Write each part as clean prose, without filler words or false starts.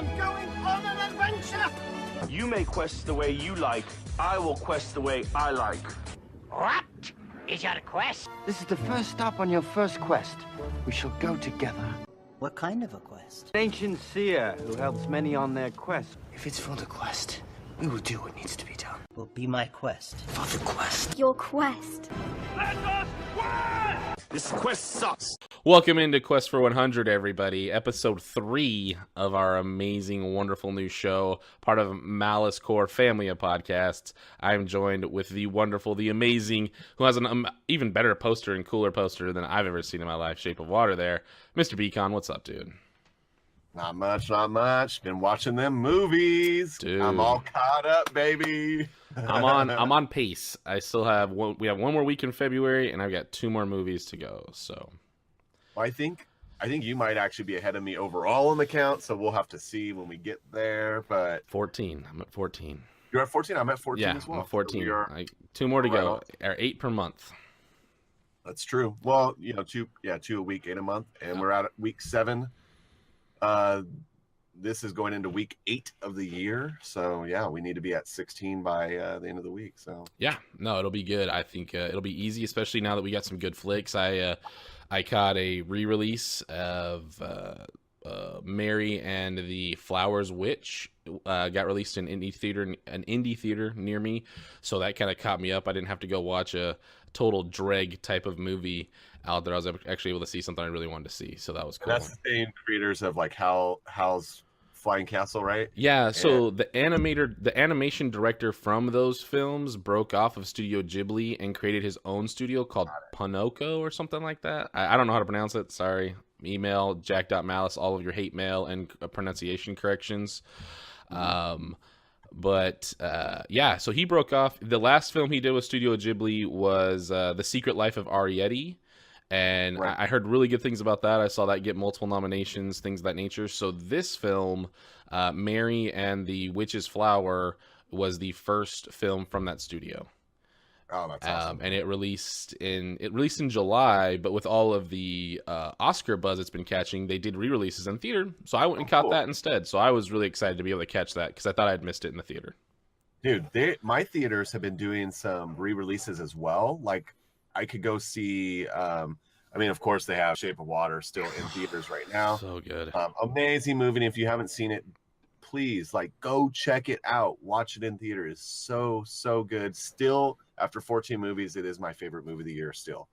I'm going on an adventure! You may quest the way you like. I will quest the way I like. What is your quest? This is the first stop on your first quest. We shall go together. What kind of a quest? An ancient seer who helps many on their quest. If it's for the quest, we will do what needs to be done. Will be my quest. For the quest. Your quest. Let us quest! This quest sucks. Welcome into Quest for 100, everybody. Episode 3 of our amazing, wonderful new show, part of Malice Core family of podcasts. I'm joined with the wonderful, the amazing, who has an even better poster and cooler poster than I've ever seen in my life, Shape of Water there. Mr. Bcon, what's up, dude? Not much. Been watching them movies. Dude. I'm all caught up, baby. I'm on pace. I still have we have one more week in February, and I've got 2 more movies to go. So, Well, I think you might actually be ahead of me overall on the count, so we'll have to see when we get there. But 14. I'm at 14. You're at 14. I'm at 14 as well. I'm at 14. So 2 more to right go. on. Or 8 per month. That's true. Well, 2 a week, 8 a month, and we're at week 7. This is going into week 8 of the year, so yeah, we need to be at 16 by the end of the week. So yeah, no, it'll be good. I think it'll be easy, especially now that we got some good flicks. I caught a re-release of Mary and the Flowers Witch. Got released in an indie theater near me, so that kind of caught me up. I didn't have to go watch a total dreg type of movie out there. I was actually able to see something I really wanted to see, so that was cool. And that's the same creators of like Hal's Flying Castle, right? Yeah, so the animation director from those films broke off of Studio Ghibli and created his own studio called Ponoko or something like that. I don't know how to pronounce it. Sorry. Email jack.malice all of your hate mail and pronunciation corrections. But so he broke off. The last film he did with Studio Ghibli was The Secret Life of Arrietty. And right. I heard really good things about that. I saw that get multiple nominations, things of that nature. So this film, Mary and the Witch's Flower, was the first film from that studio. Oh, that's awesome. And it released in July, but with all of the Oscar buzz it's been catching, they did re-releases in theater. So I went and caught that instead. So I was really excited to be able to catch that because I thought I'd missed it in the theater. Dude, my theaters have been doing some re-releases as well. Like I could go see, of course they have Shape of Water still in theaters right now. So good. Amazing movie. And if you haven't seen it, please go check it out. Watch it in theater. It's so good. Still, after 14 movies, it is my favorite movie of the year still.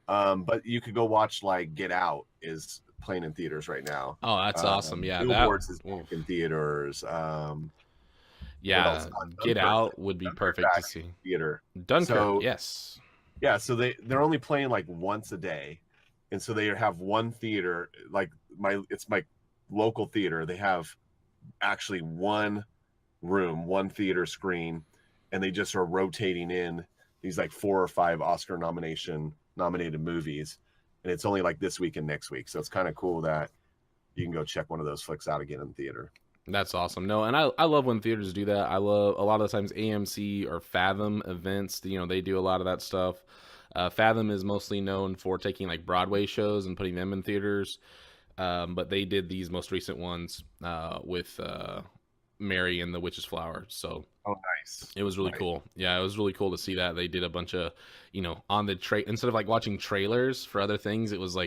But you could go watch Get Out is playing in theaters right now. Oh, that's awesome. Yeah. Billboards is in theaters. Get Out would be perfect to see. Theater. Dunkirk, yes. Yeah, so they're only playing once a day, and so they have one theater. It's my local theater. They have actually one room, one theater screen, and they just are rotating in these 4 or 5 Oscar nominated movies, and it's only this week and next week. So it's kind of cool that you can go check one of those flicks out again in theater. That's awesome. No, and I love when theaters do that. I love a lot of the times AMC or Fathom events. They do a lot of that stuff. Fathom is mostly known for taking Broadway shows and putting them in theaters. But they did these most recent ones with Mary and the Witch's Flower. So nice. It was really cool. Yeah, it was really cool to see that. They did a bunch of, on the instead of watching trailers for other things, it was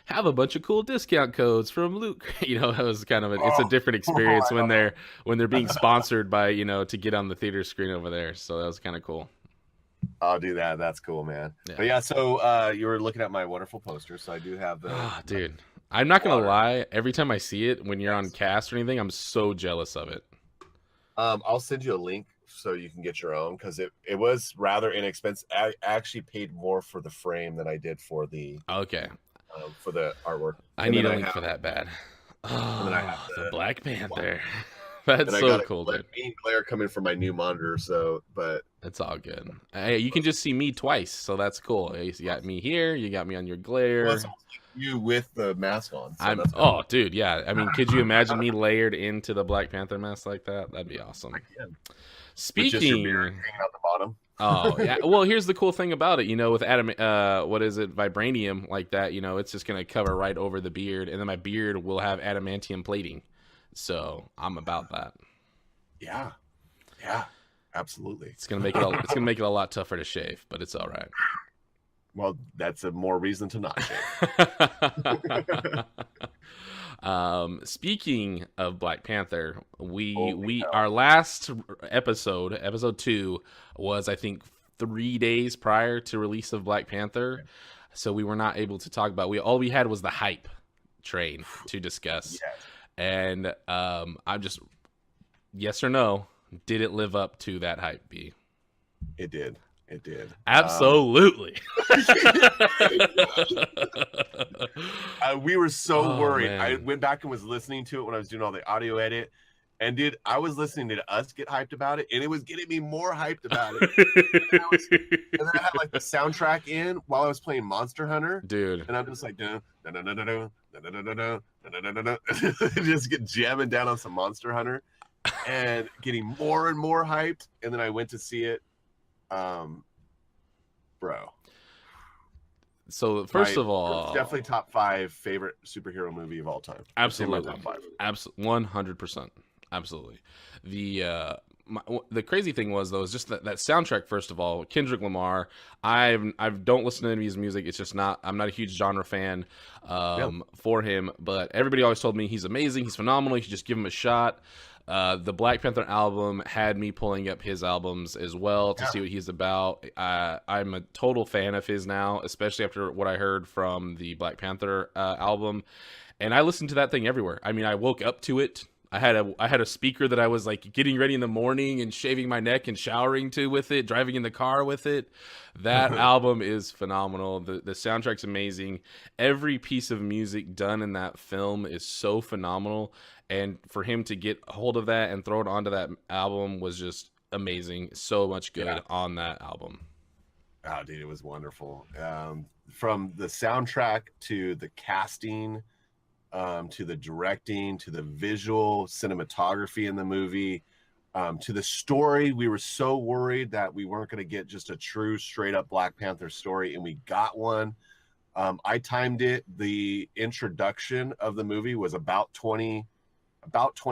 have a bunch of cool discount codes from Luke. It was kind of it's a different experience when they're being sponsored by, to get on the theater screen over there. So that was kind of cool. I'll do that. That's cool, man. Yeah. But yeah, so you were looking at my wonderful poster. So I do have the dude. I'm not gonna lie. Every time I see it when you're on cast or anything, I'm so jealous of it. I'll send you a link so you can get your own because it was rather inexpensive. I actually paid more for the frame than I did for the for the artwork. I need a link for that bad. Oh, and then I have the Black Panther. That's so cool, dude. Green glare coming from my new monitor, but it's all good. Hey, you can just see me twice, so that's cool. You got me here, you got me on your glare. Well, you with the mask on. So dude, yeah. Could you imagine me layered into the Black Panther mask like that? That'd be awesome. Speaking out the bottom. Oh yeah. Well, here's the cool thing about it. With vibranium like that. It's just gonna cover right over the beard, and then my beard will have adamantium plating. So I'm about that. Yeah, absolutely. It's gonna make it a lot tougher to shave, but it's all right. Well, that's a more reason to not shave. Speaking of Black Panther, our last episode 2 was, I think, 3 days prior to release of Black Panther, so we were not able to talk about. All we had was the hype train to discuss, and I'm just, yes or no, did it live up to that hype? B. It did. Absolutely. We were so worried. Man. I went back and was listening to it when I was doing all the audio edit. And dude, I was listening to us get hyped about it, and it was getting me more hyped about it. and then I had like the soundtrack in while I was playing Monster Hunter. Dude. And I'm just like, just get jamming down on some Monster Hunter and getting more and more hyped. And then I went to see it. Bro. So first of all, definitely top 5 favorite superhero movie of all time. Absolutely, top 5. Absolutely, 100%. Absolutely. The crazy thing was though is just that soundtrack. First of all, Kendrick Lamar. I don't listen to any of his music. It's just not. I'm not a huge genre fan for him. But everybody always told me he's amazing. He's phenomenal. You should just give him a shot. The Black Panther album had me pulling up his albums as well to see what he's about. I'm a total fan of his now, especially after what I heard from the Black Panther album. And I listened to that thing everywhere. I mean, I woke up to it. I had a speaker that I was like getting ready in the morning and shaving my neck and showering to with it, driving in the car with it. That album is phenomenal. The soundtrack's amazing. Every piece of music done in that film is so phenomenal. And for him to get a hold of that and throw it onto that album was just amazing. So much good on that album. Oh, dude, it was wonderful. From the soundtrack to the casting, to the directing, to the visual cinematography in the movie, to the story. We were so worried that we weren't going to get just a true, straight up Black Panther story, and we got one. I timed it. The introduction of the movie was about 20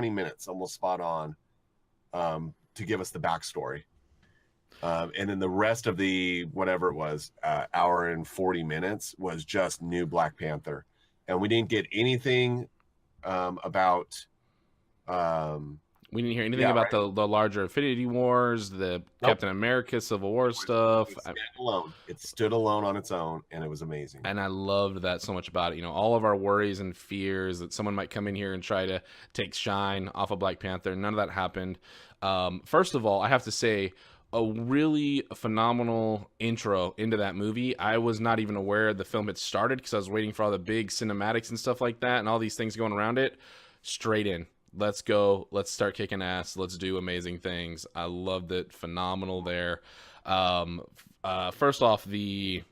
minutes, almost spot on, to give us the backstory. And then the rest of the, whatever it was, hour and 40 minutes was just new Black Panther. And we didn't get anything about... we didn't hear anything about the larger Infinity Wars, the Captain America Civil War stuff. It stood alone on its own, and it was amazing. And I loved that so much about it. You know, all of our worries and fears that someone might come in here and try to take shine off of Black Panther, none of that happened. First of all, I have to say, a really phenomenal intro into that movie. I was not even aware the film had started because I was waiting for all the big cinematics and stuff like that and all these things going around it. Straight in. Let's go. Let's start kicking ass. Let's do amazing things. I loved it. Phenomenal there. First off, the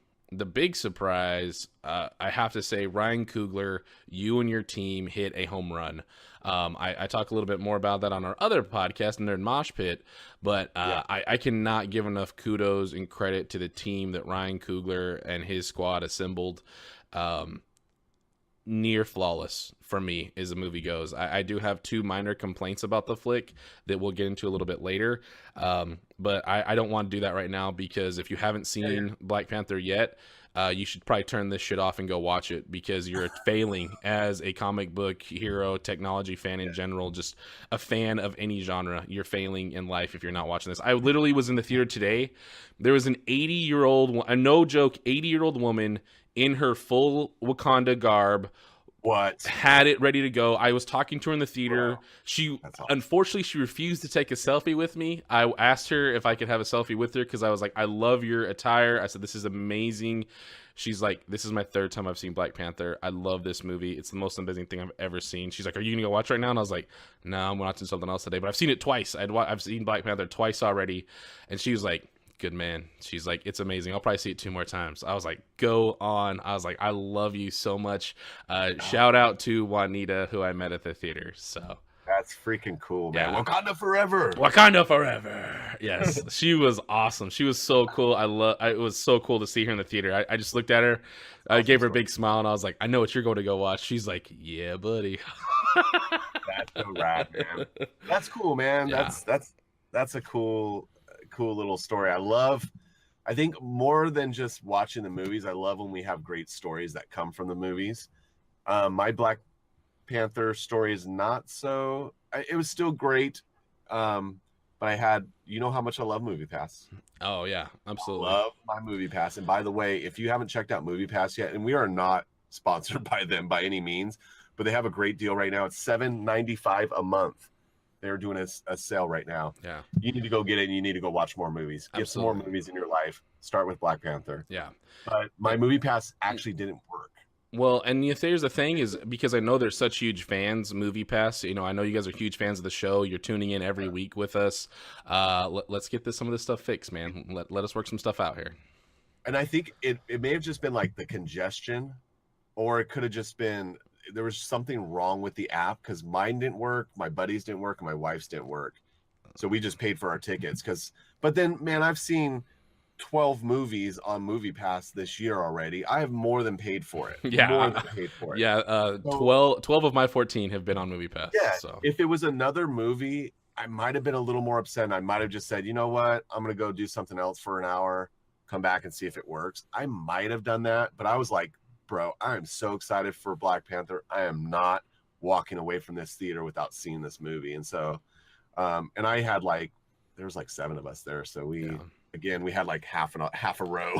big surprise, I have to say, Ryan Coogler, you and your team hit a home run. I talk a little bit more about that on our other podcast, Nerd Mosh Pit, but I cannot give enough kudos and credit to the team that Ryan Coogler and his squad assembled. Near flawless for me as the movie goes. I do have 2 minor complaints about the flick that we'll get into a little bit later, but I don't want to do that right now because if you haven't seen Black Panther yet, you should probably turn this shit off and go watch it because you're failing as a comic book hero, technology fan in general, just a fan of any genre. You're failing in life if you're not watching this. I literally was in the theater today. There was an 80-year-old, a no joke, 80-year-old woman in her full Wakanda garb. What? Had it ready to go. I was talking to her in the theater. Wow. Unfortunately, she refused to take a selfie with me. I asked her if I could have a selfie with her because I was like, I love your attire. I said, this is amazing. She's like, this is my 3rd time I've seen Black Panther. I love this movie. It's the most amazing thing I've ever seen. She's like, are you going to go watch right now? And I was like, no, I'm watching something else today. But I've seen it twice. I've seen Black Panther twice already. And she was like, good man. She's like, it's amazing. I'll probably see it 2 more times. I was like, go on. I was like, I love you so much. Shout out to Juanita, who I met at the theater. So that's freaking cool, man. Yeah. Wakanda forever. Wakanda forever. Yes. She was awesome. She was so cool. It was so cool to see her in the theater. I just looked at her. I gave her a big smile and I was like, I know what you're going to go watch. She's like, yeah, buddy. That's so rad, man. That's cool, man. Yeah. That's a cool little story. I think more than just watching the movies, I love when we have great stories that come from the movies. My Black Panther story is not so. It was still great, but I had. You know how much I love MoviePass. Oh yeah, absolutely. I love my MoviePass. And by the way, if you haven't checked out MoviePass yet, and we are not sponsored by them by any means, but they have a great deal right now. It's $7.95 a month. They're doing a sale right now. Yeah. You need to go get it, and you need to go watch more movies. Get some more movies in your life. Start with Black Panther. Yeah. But my MoviePass actually didn't work. Well, and if there's the thing is, because I know there's such huge fans, MoviePass, you know, I know you guys are huge fans of the show. You're tuning in every week with us. Let's get some of this stuff fixed, man. Let us work some stuff out here. And I think it may have just been like the congestion, or it could have just been there was something wrong with the app, because mine didn't work, my buddies didn't work, and my wife's didn't work. So we just paid for our tickets. But then, man, I've seen 12 movies on MoviePass this year already. I have more than paid for it. Yeah. More than paid for it. Yeah. 12 of my 14 have been on MoviePass. Yeah. So. If it was another movie, I might have been a little more upset. And I might have just said, you know what? I'm going to go do something else for an hour, come back and see if it works. I might have done that. But I was like, bro, I am so excited for Black Panther. I am not walking away from this theater without seeing this movie. And so, and I had there was 7 of us there. So again, we had half a row,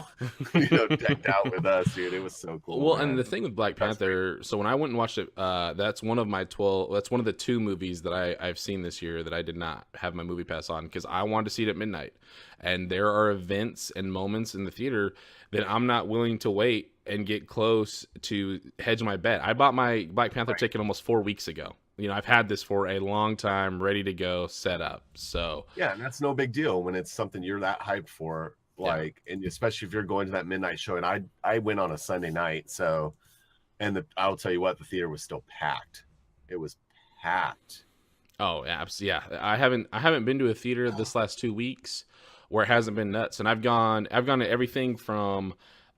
decked out with us, dude. It was so cool. Well, man. and the thing with Black Panther, so when I went and watched it, that's one of my 12. That's one of the 2 movies that I've seen this year that I did not have my MoviePass on, because I wanted to see it at midnight. And there are events and moments in the theater that I'm not willing to wait and get close to hedge my bet. I bought my Black Panther ticket almost 4 weeks ago. I've had this for a long time, ready to go, set up. So yeah, and that's no big deal when it's something you're that hyped for, and especially if you're going to that midnight show. And I went on a Sunday night, so, and I'll tell you what, the theater was still packed. It was packed. Oh, yeah. I haven't been to a theater this last 2 weeks where it hasn't been nuts. And I've gone to everything from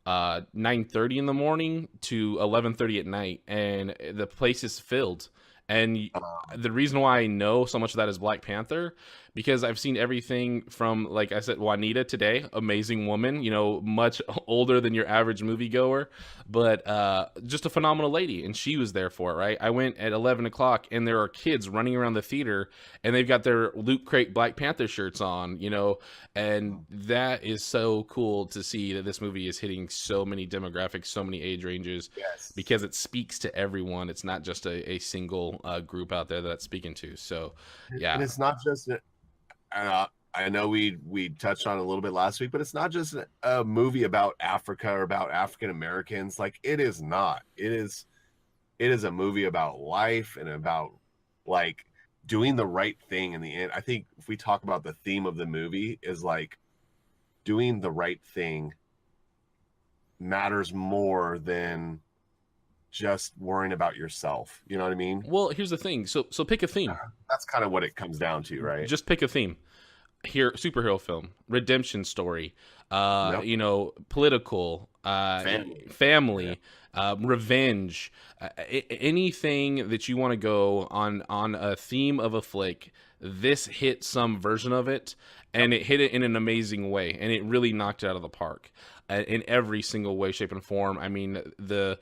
9:30 in the morning to 11:30 at night, and the place is filled. And the reason why I know so much of that is Black Panther, because I've seen everything from, like I said, Juanita today, amazing woman, much older than your average moviegoer, but just a phenomenal lady. And she was there for it, right? I went at 11 o'clock, and there are kids running around the theater, and they've got their Loot Crate Black Panther shirts on, and that is so cool to see that this movie is hitting so many demographics, so many age ranges, because it speaks to everyone. It's not just a single group out there that's speaking to. So, yeah. And it's not just I know we touched on it a little bit last week, but it's not just a movie about Africa or about African Americans. It is not. It is a movie about life and about doing the right thing in the end. I think if we talk about the theme of the movie is doing the right thing matters more than just worrying about yourself. You know what I mean? Well, here's the thing. So pick a theme. That's kind of what it comes down to, right? Just pick a theme. Here, superhero film, redemption story, political, family, revenge, anything that you want to go on a theme of a flick. This hit some version of it, and it hit it in an amazing way, and it really knocked it out of the park in every single way, shape, and form. I mean, the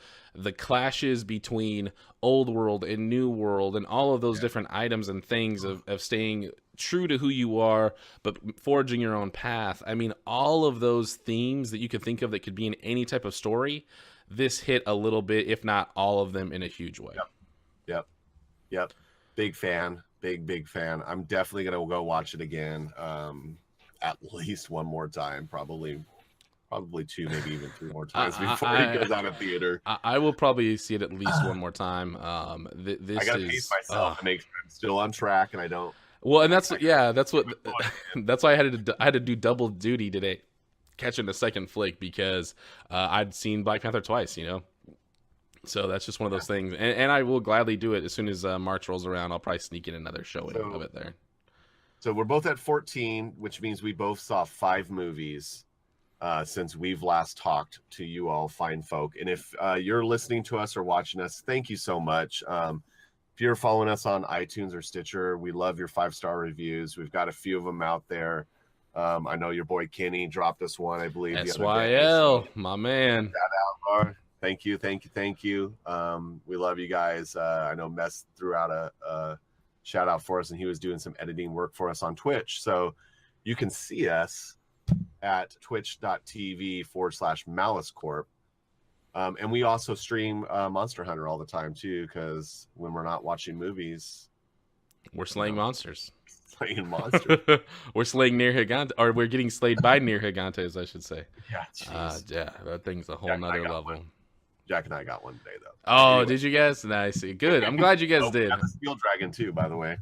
clashes between old world and new world and all of those different items and things of staying true to who you are, but forging your own path. I mean, all of those themes that you could think of that could be in any type of story, this hit a little bit, if not all of them, in a huge way. Yep. Big fan. Big fan. I'm definitely going to go watch it again. At least one more time, probably 2, maybe even 3 more times before it goes out of theater. I will probably see it at least one more time. I got to pace myself to make sure I'm still on track and I don't. Well, and that's why I had to do double duty today, catching the second flick, because I'd seen Black Panther twice, So that's just one of those things, and I will gladly do it as soon as March rolls around. I'll probably sneak in another showing of it there. So we're both at 14, which means we both saw 5 movies since we've last talked to you all fine folk. And if you're listening to us or watching us, thank you so much. if you're following us on iTunes or Stitcher, we love your 5-star reviews. We've got a few of them out there. I know your boy Kenny dropped us one, I believe. SYL, my man. Thank you. We love you guys. I know Mess threw out a shout out for us, and he was doing some editing work for us on Twitch. So you can see us at twitch.tv/MaliceCorp. And we also stream Monster Hunter all the time too, because when we're not watching movies, we're slaying monsters. Slaying monsters. We're slaying Near Gigante, or we're getting slayed by Near Gigantes, I should say. Yeah, yeah, that thing's a whole nother level. One. Jack and I got one today, though. Oh, anyway. Did you guys? Nice. Good. I'm glad you guys did. Got the Steel Dragon too, by the way.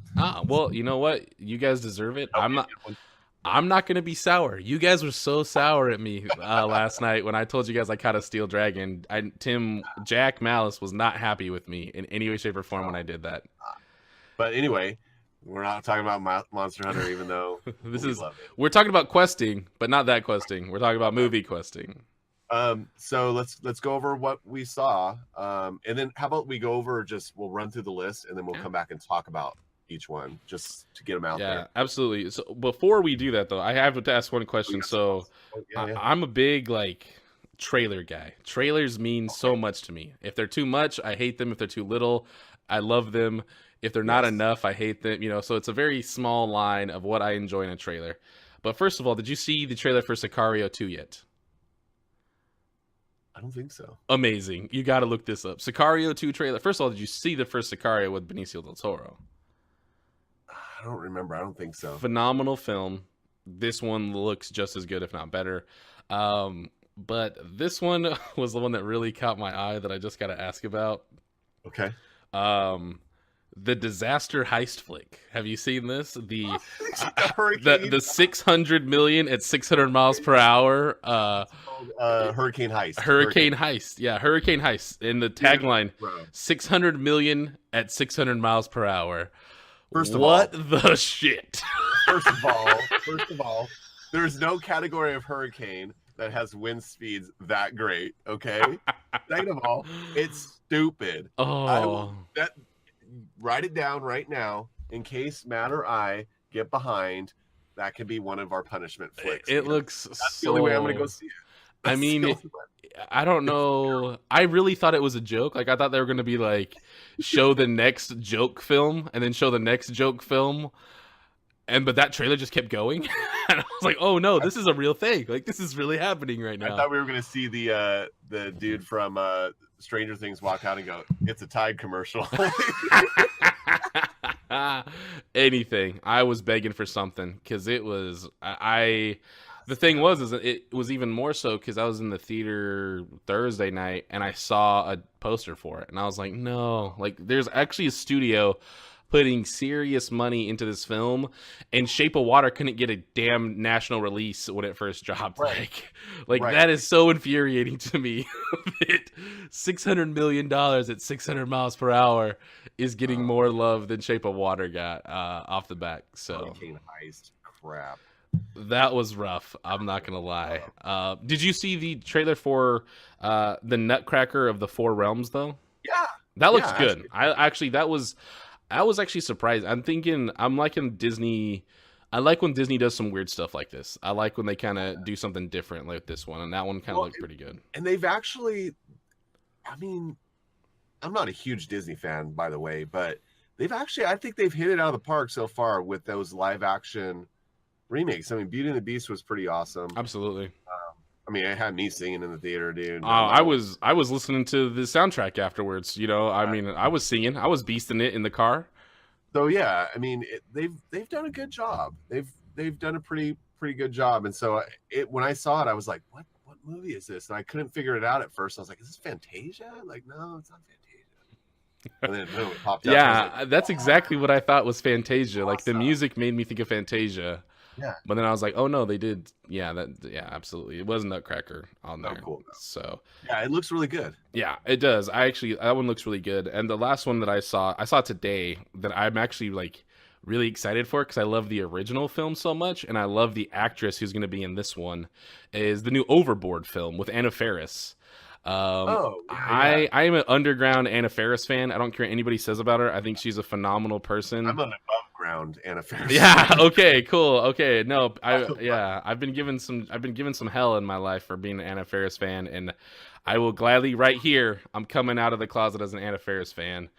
Well, you know what? You guys deserve it. I'm not going to be sour. You guys were so sour at me last night when I told you guys I caught a Steel Dragon. Jack Malice was not happy with me in any way, shape, or form when I did that. But anyway, we're not talking about Monster Hunter, even though we're talking about questing, but not that questing. We're talking about movie questing. So let's go over what we saw, and then how about we go over we'll run through the list, and then we'll come back and talk about each one just to get them out there. Yeah, absolutely. So before we do that, though, I have to ask one question. I'm a big trailer guy. Trailers mean so much to me. If they're too much, I hate them. If they're too little, I love them. If they're not enough, I hate them. So it's a very small line of what I enjoy in a trailer. But first of all, did you see the trailer for Sicario 2 yet? I don't think so. Amazing. You got to look this up. Sicario 2 trailer. First of all, did you see the first Sicario with Benicio del Toro? I don't remember. I don't think so. Phenomenal film. This one looks just as good, if not better. But this one was the one that really caught my eye that I just got to ask about. Okay. The disaster heist flick. Have you seen this? The Hurricane. The 600 million at 600 miles per hour. Hurricane Heist. Hurricane Heist. Yeah, Hurricane Heist. In the tagline, 600 million at 600 miles per hour. First of what the shit? First of all, there's no category of hurricane that has wind speeds that great. Okay. Second of all, it's stupid. Write it down right now in case Matt or I get behind. That could be one of our punishment flicks. It looks That's the only way I'm going to go see it. I mean, I don't know. I really thought it was a joke. I thought they were going to be show the next joke film and then show the next joke film. But that trailer just kept going. And I was like, oh no, this is a real thing. This is really happening right now. I thought we were going to see the dude from Stranger Things walk out and go, "It's a Tide commercial." Anything. I was begging for something because it was the thing was it was even more so because I was in the theater Thursday night and I saw a poster for it and I was like, no, there's actually a studio putting serious money into this film, and Shape of Water couldn't get a damn national release when it first dropped. Right. That is so infuriating to me. That $600 million at 600 miles per hour is getting more love than Shape of Water got off the back. So Hurricane Heist, crap. That was rough. I'm not gonna lie. Did you see the trailer for the Nutcracker of the Four Realms though? Yeah, that looks good. I was actually surprised. I'm liking Disney. I like when Disney does some weird stuff like this. I like when they kind of do something different like this one, and that one kind of looked pretty good. And they've actually, I'm not a huge Disney fan, by the way, but I think they've hit it out of the park so far with those live action remakes. I mean, Beauty and the Beast was pretty awesome. Absolutely. It had me singing in the theater, dude. I was listening to the soundtrack afterwards. I was singing. I was beasting it in the car. So yeah, they've done a good job. They've done a pretty good job. And so when I saw it, I was like, what movie is this? And I couldn't figure it out at first. I was like, is this Fantasia? No, it's not Fantasia. And then boom, it popped up. Yeah, that's exactly what I thought was Fantasia. The music made me think of Fantasia. Yeah. But then I was like, oh no, they did. Yeah, absolutely. It was Nutcracker on there. Oh, cool. So yeah, it looks really good. Yeah, it does. That one looks really good. And the last one that I saw today that I'm actually really excited for because I love the original film so much, and I love the actress who's going to be in this one, is the new Overboard film with Anna Faris. I am an underground Anna Faris fan. I don't care what anybody says about her. I think she's a phenomenal person. I'm an above ground Anna Faris. Yeah. Okay. Cool. Okay. No. I've been given some hell in my life for being an Anna Faris fan, and I will gladly right here. I'm coming out of the closet as an Anna Faris fan.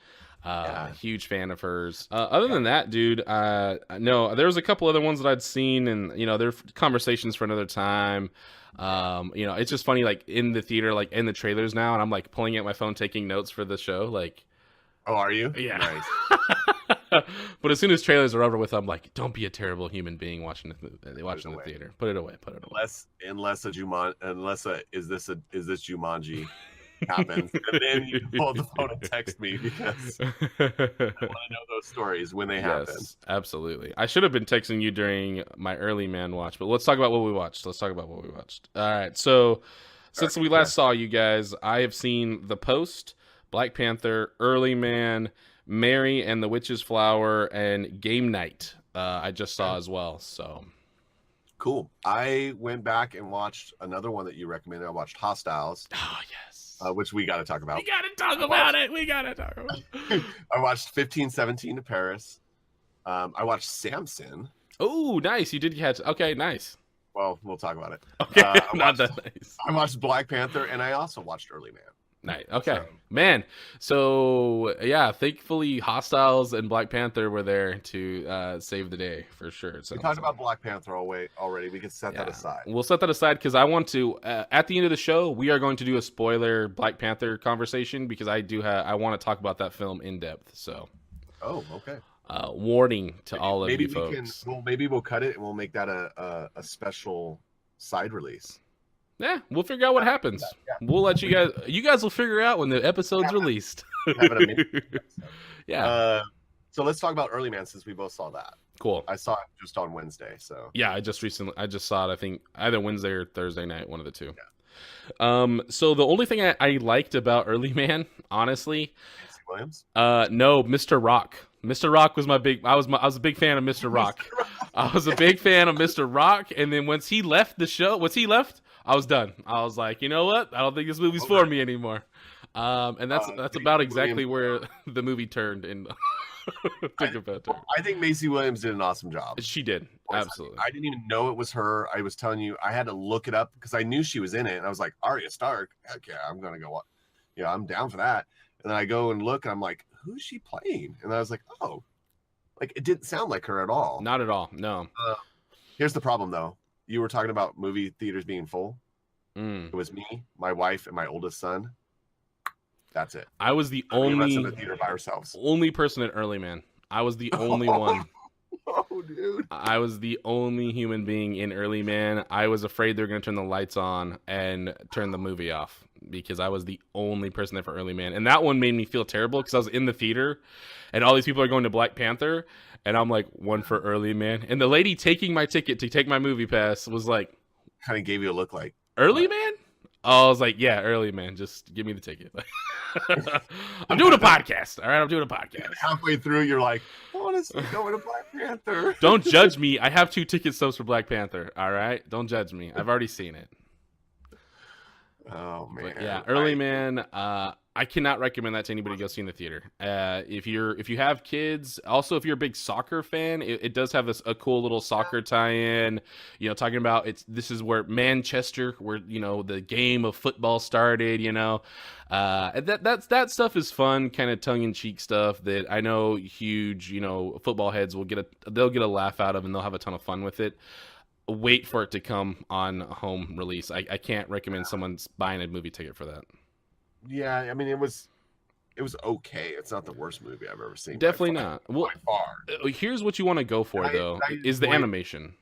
Huge fan of hers. Other than that, dude, no, there was a couple other ones that I'd seen, and they're conversations for another time. It's just funny, like in the theater, like in the trailers now, and I'm like pulling out my phone, taking notes for the show. Like, oh, are you? Yeah. Nice. But as soon as trailers are over with, I'm like, don't be a terrible human being watching the theater. Put it away. Unless is this Jumanji happens, and then you pull the phone and text me because I want to know those stories when they happen. Yes, absolutely. I should have been texting you during my early man watch, but let's talk about what we watched. All right. So since we last saw you guys, I have seen The Post, Black Panther, Early Man, Mary and the Witch's Flower, and Game Night. I just saw as well. So cool. I went back and watched another one that you recommended. I watched Hostiles. Oh yes. Which we got to talk about. We got to talk about it. I watched 1517 to Paris. I watched Samson. Oh, nice. You did catch. Okay, nice. Well, we'll talk about it. Okay, not that nice. I watched Black Panther, and I also watched Early Man. Nice. Okay, man. So yeah, thankfully, Hostiles and Black Panther were there to save the day for sure. We talked about Black Panther already. We can set that aside. We'll set that aside because I want to. At the end of the show, we are going to do a spoiler Black Panther conversation because I want to talk about that film in depth. So. Oh, okay. Warning to all of you folks. Maybe we'll cut it and we'll make that a special side release. Yeah, we'll figure out what happens. Yeah. We'll let you guys. You guys will figure out when the episode's released. Yeah. So let's talk about Early Man since we both saw that. Cool. I saw it just on Wednesday. So yeah, I just saw it. I think either Wednesday or Thursday night, one of the two. Yeah. So the only thing I liked about Early Man, honestly, Nancy Williams. No, Mr. Rock. Mr. Rock was I was a big fan of Mr. Rock. I was a big fan of Mr. Rock, and then once he left the show, I was done. I was like, you know what? I don't think this movie's for me anymore. And that's about exactly where the movie turned. And I think Macy Williams did an awesome job. She did, absolutely. I didn't even know it was her. I was telling you, I had to look it up because I knew she was in it, and I was like, Arya Stark. Heck yeah, I'm gonna go. I'm down for that. And then I go and look, and I'm like, who's she playing? And I was like, oh, like it didn't sound like her at all. Not at all. No. Here's the problem, though. You were talking about movie theaters being full. It was me, my wife, and my oldest son. That's it. I was the only in the theater by ourselves. Only person at Early Man. I was the only one. Oh, dude. I was the only human being in Early Man. I was afraid they were going to turn the lights on and turn the movie off because I was the only person there for Early Man. And that one made me feel terrible because I was in the theater and all these people are going to Black Panther. And I'm like, one for Early Man. And the lady taking my ticket to take my movie pass was like, kind of gave you a look like, Early Man? Oh, I was like, yeah, Early Man. Just give me the ticket. I'm doing a podcast. All right, I'm doing a podcast. And halfway through, you're like, honestly, going to Black Panther. Don't judge me. I have 2 ticket stubs for Black Panther. All right, don't judge me. I've already seen it. Oh man, but yeah, Early Man. I cannot recommend that to anybody to go see in the theater. If you have kids, also if you're a big soccer fan, it does have a cool little soccer tie-in. Talking about this is where Manchester, where the game of football started. That stuff is fun, kind of tongue-in-cheek stuff that I know huge football heads they'll get a laugh out of and they'll have a ton of fun with it. Wait for it to come on home release. I can't recommend someone buying a movie ticket for that. Yeah, I mean it was okay. It's not the worst movie I've ever seen. Definitely not. Well, by far. Here's what you want to go for is the animation.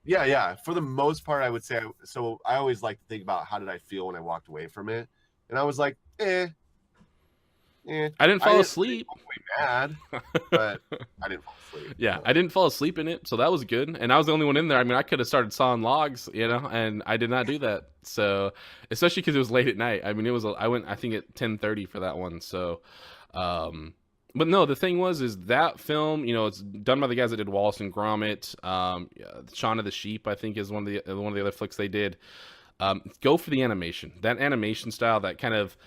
Yeah. For the most part, I would say. So I always like to think about how did I feel when I walked away from it, and I was like, I didn't fall asleep. Mad, but I didn't fall asleep. Yeah, I didn't fall asleep in it, so that was good. And I was the only one in there. I mean, I could have started sawing logs, and I did not do that. So, especially because it was late at night. I mean, I went, I think, at 10:30 for that one. So, but no, the thing is that film, it's done by the guys that did Wallace and Gromit. Shaun of the Sheep, I think, is one of the other flicks they did. Go for the animation. That animation style, that kind of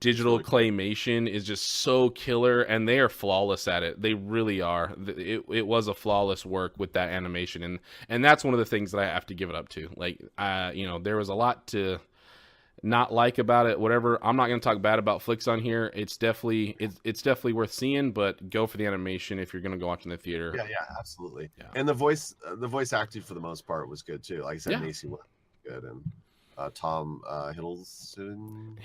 digital claymation is just so killer, and they are flawless at it. They really are. It was a flawless work with that animation, and that's one of the things that I have to give it up to. Like, there was a lot to not like about it, whatever. I'm not going to talk bad about flicks on here. It's definitely worth seeing, but go for the animation if you're going to go watch in the theater. Yeah, absolutely. Yeah. And the voice acting for the most part was good too. Like I said, Macy was good, and Tom Hiddleston.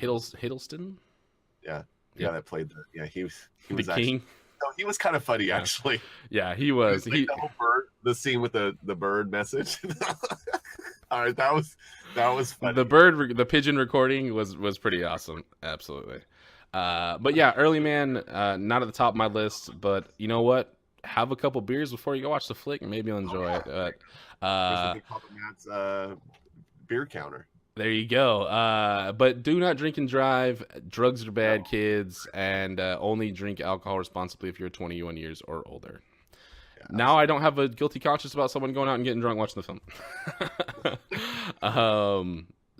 Yeah, that played he was the actually, king. No, he was kind of funny actually. Yeah, he was. The whole the scene with the bird message. All right, that was funny. The pigeon recording was pretty awesome. Absolutely. But yeah, Early Man, not at the top of my list, but you know what? Have a couple beers before you go watch the flick, and maybe you'll enjoy it. But Matt's beer counter. There you go. But do not drink and drive. Drugs are bad, kids, and only drink alcohol responsibly if you're 21 years or older. Yeah, now I don't have a guilty conscience about someone going out and getting drunk watching the film.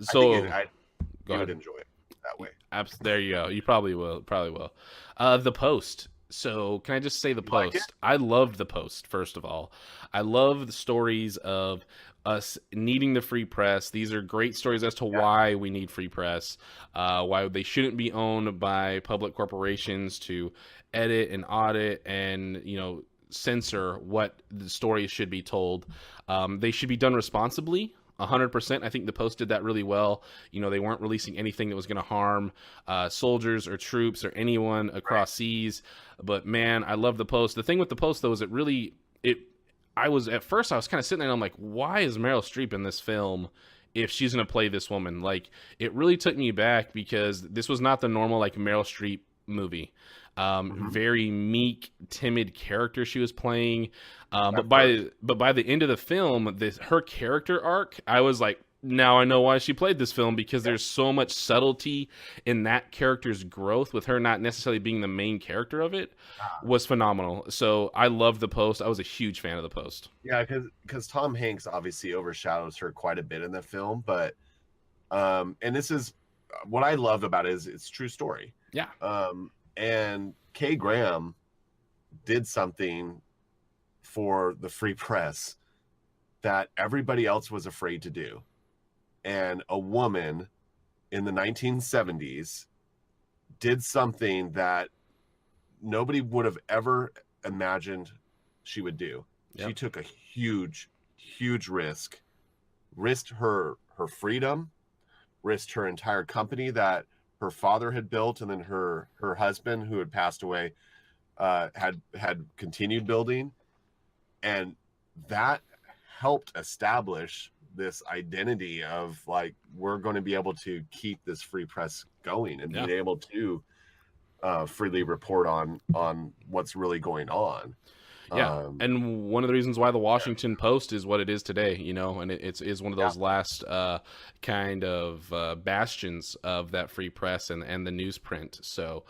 So you would enjoy it that way. There you go. You probably will. The Post. So can I just say The Post? I loved The Post, first of all. I love the stories of us needing the free press. These are great stories as to why we need free press, why they shouldn't be owned by public corporations to edit and audit and, censor what the stories should be told. They should be done responsibly. 100%. I think The Post did that really well. They weren't releasing anything that was going to harm soldiers or troops or anyone across seas. But man, I love The Post. The thing with The Post, though, is I was kind of sitting there and I'm like, why is Meryl Streep in this film if she's going to play this woman? Like, it really took me back because this was not the normal, like, Meryl Streep movie. Very meek, timid character she was playing. But by the end of the film, her character arc, I was like, now I know why she played this film, because there's so much subtlety in that character's growth with her not necessarily being the main character of it was phenomenal. So I love The Post. I was a huge fan of The Post. Yeah, because Tom Hanks obviously overshadows her quite a bit in the film, but and this is what I loved about it is it's true story. Yeah. And Kay Graham did something for the free press that everybody else was afraid to do. And a woman in the 1970s did something that nobody would have ever imagined she would do. Yep. She took a huge, huge risked her freedom, risked her entire company that her father had built, and then her husband, who had passed away, had continued building, and that helped establish this identity of, like, we're going to be able to keep this free press going and being able to freely report on what's really going on. Yeah, and one of the reasons why the Washington Post is what it is today, and it is one of those last kind of bastions of that free press and the newsprint. So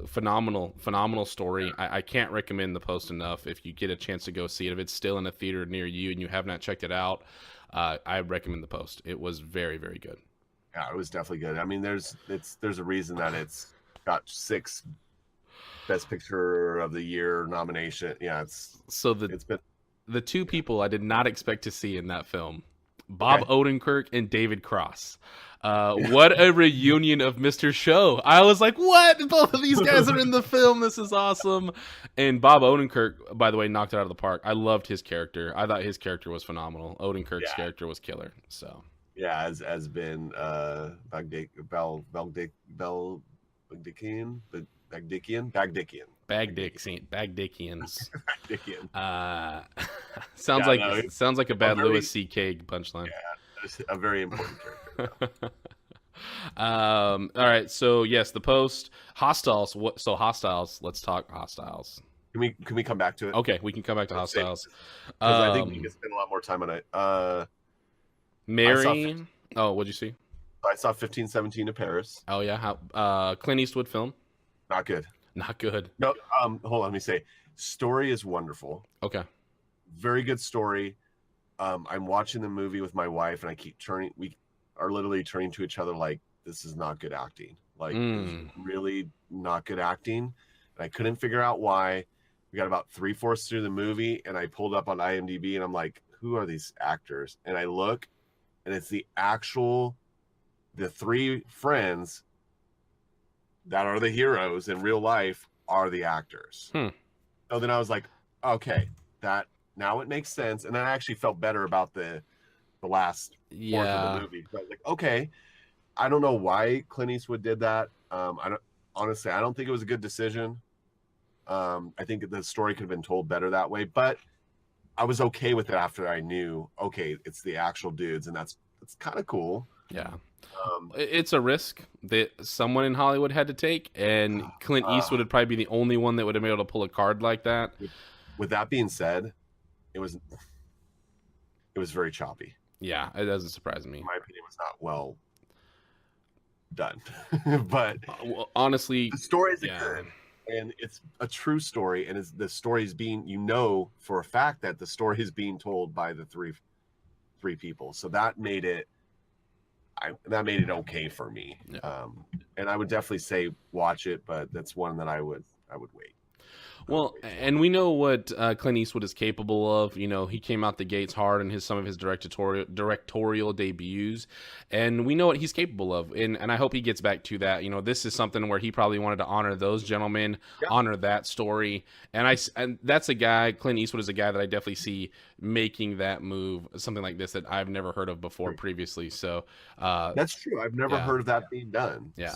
phenomenal story. I can't recommend The Post enough. If you get a chance to go see it, if it's still in a theater near you and you have not checked it out, I recommend The Post. It was very, very good. Yeah, it was definitely good. I mean, there's a reason that it's got 6 Best Picture of the Year nomination. Yeah, it's been the two people I did not expect to see in that film, Bob Odenkirk and David Cross. What a reunion of Mr. Show. I was like, what? Both of these guys are in the film. This is awesome. And Bob Odenkirk, by the way, knocked it out of the park. I loved his character. I thought his character was phenomenal. Odenkirk's character was killer. So yeah, as been Bagdickian. Bagdickians. Sounds like a bad Louis C.K. punchline. Yeah, it's a very important character. All right, so yes, The Post, Hostiles. Hostiles. Let's talk Hostiles. Can we come back to it? Okay, we can come back to Hostiles. Because I think we can spend a lot more time on it. Mary. What'd you see? I saw 1517 to Paris. Oh yeah, how Clint Eastwood film? Not good. No, hold on. Let me say, story is wonderful. Okay. Very good story. I'm watching the movie with my wife, and I keep are literally turning to each other like, this is not good acting. Like, this is really not good acting. And I couldn't figure out why. We got about 3/4 through the movie, and I pulled up on IMDb, and I'm like, who are these actors? And I look, and it's the 3 friends that are the heroes in real life are the actors. So then I was like, okay, that now it makes sense. And then I actually felt better about the last fourth of the movie. So I was like, okay, I don't know why Clint Eastwood did that. I don't think it was a good decision. I think the story could have been told better that way, but I was okay with it after I knew, okay, it's the actual dudes, and it's kind of cool. Yeah. It's a risk that someone in Hollywood had to take, and Clint Eastwood would probably be the only one that would have been able to pull a card like that. With that being said, it was very choppy. Yeah, it doesn't surprise me. In my opinion, it was not well done. But well, honestly, the story is good, and it's a true story, and the story is being, for a fact that the story is being told by the three people. So that made it okay for me. And I would definitely say watch it, but that's one that I would wait. Well, and we know what Clint Eastwood is capable of. He came out the gates hard in some of his directorial debuts, and we know what he's capable of. And I hope he gets back to that. This is something where he probably wanted to honor those gentlemen, honor that story. And that's a guy, Clint Eastwood is a guy that I definitely see making that move, something like this that I've never heard of before previously. So that's true. I've never heard of that being done. Yeah.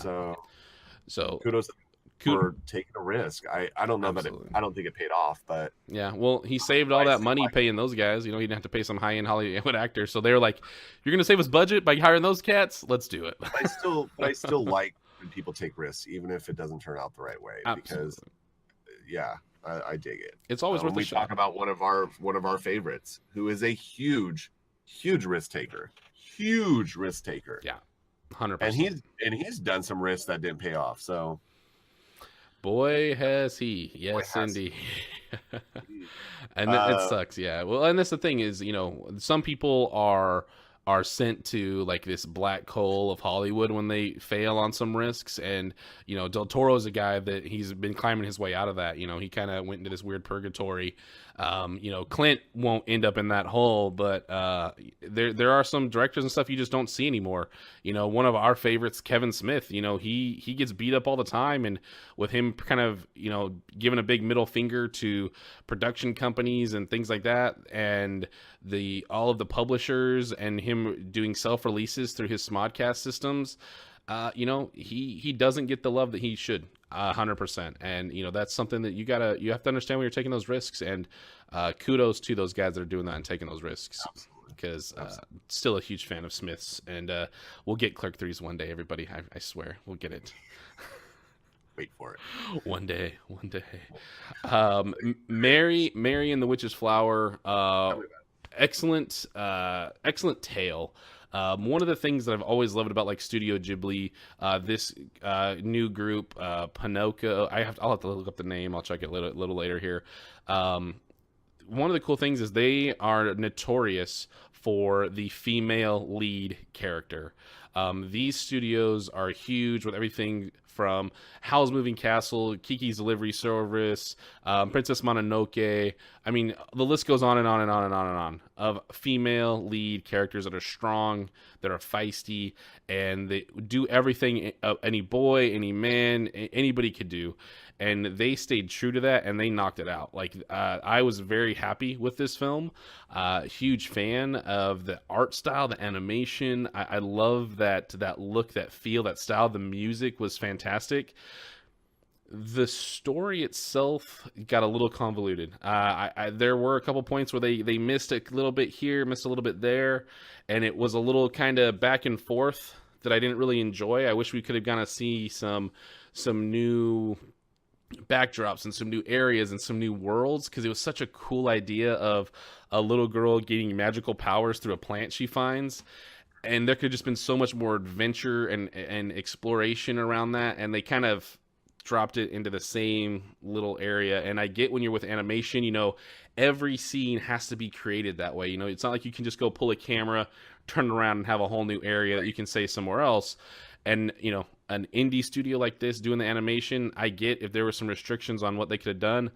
So kudos for taking a risk. I don't know that I don't think it paid off, but yeah, well, he saved all that money paying those guys. He didn't have to pay some high-end Hollywood actors, so they were like, "You're going to save us budget by hiring those cats? Let's do it." But I still like when people take risks, even if it doesn't turn out the right way. Absolutely. Because I dig it. It's always worth a shot. We talk about one of our favorites, who is a huge risk taker. Huge risk taker. Yeah, 100%. And he's done some risks that didn't pay off. So. Boy, has he. Yes, indeed. And it sucks, yeah. Well, and that's the thing is, some people are sent to like this black hole of Hollywood when they fail on some risks. And, Del Toro is a guy that he's been climbing his way out of that. He kind of went into this weird purgatory. Clint won't end up in that hole, but there are some directors and stuff you just don't see anymore. One of our favorites, Kevin Smith, he gets beat up all the time, and with him kind of, giving a big middle finger to production companies and things like that, and all of the publishers, and him doing self-releases through his Smodcast systems, he doesn't get the love that he should. 100%. And that's something that you have to understand when you're taking those risks, and kudos to those guys that are doing that and taking those risks. Because still a huge fan of Smith's, and we'll get Clerk 3s one day, everybody. I swear we'll get it. Wait for it. One day. Mary and the Witch's Flower, excellent tale. One of the things that I've always loved about like Studio Ghibli, this new group, Pinocchio. I'll have to look up the name. I'll check it a little later here. One of the cool things is they are notorious for the female lead character. These studios are huge with everything from Howl's Moving Castle, Kiki's Delivery Service, Princess Mononoke. I mean, the list goes on and on and on and on and on of female lead characters that are strong, that are feisty, and they do everything any boy, any man, anybody could do. And they stayed true to that, and they knocked it out. Like, I was very happy with this film. Huge fan of the art style, the animation. I love that look, that feel, that style. The music was fantastic. The story itself got a little convoluted. There were a couple points where they missed a little bit here, missed a little bit there, and it was a little kind of back and forth that I didn't really enjoy. I wish we could have gone to see some new backdrops and some new areas and some new worlds, because it was such a cool idea of a little girl getting magical powers through a plant she finds, and there could have just been so much more adventure and exploration around that, and they kind of dropped it into the same little area. And I get when you're with animation, you know, every scene has to be created that way. You know, it's not like you can just go pull a camera, turn it around, and have a whole new area that you can say somewhere else. And, you know, an indie studio like this doing the animation, I get if there were some restrictions on what they could have done,